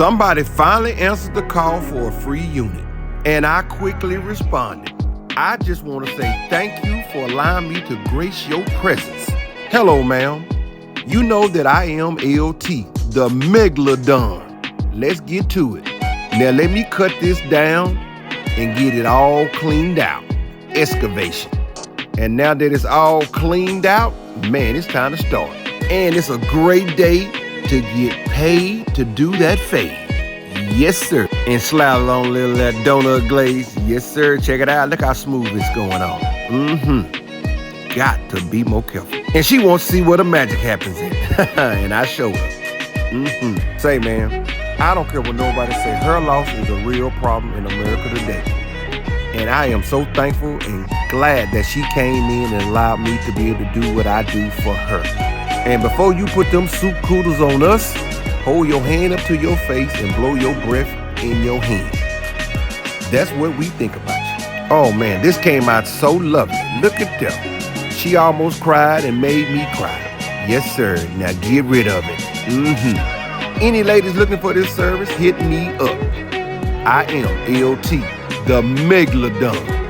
Somebody finally answered the call for a free unit, and I quickly responded. I just want to say thank you for allowing me to grace your presence. Hello, ma'am. You know that I am LT, the Megalodon. Let's get to it. Now let me cut this down and get it all cleaned out. Excavation. And now that it's all cleaned out, man, it's time to start. And it's a great day to get paid to do that fade. Yes, sir. And slide along a little of that donut glaze. Yes, sir. Check it out. Look how smooth it's going on. Got to be more careful. And she wants to see where the magic happens in. And I show her. Say, man, I don't care what nobody say. Hair loss is a real problem in America today. And I am so thankful and glad that she came in and allowed me to be able to do what I do for her. And before you put them soup coolers on us, hold your hand up to your face and blow your breath in your hand. That's what we think about you. Oh man, this came out so lovely. Look at that. She almost cried and made me cry. Yes, sir. Now get rid of it. Any ladies looking for this service, hit me up. I am LT, the Megalodon.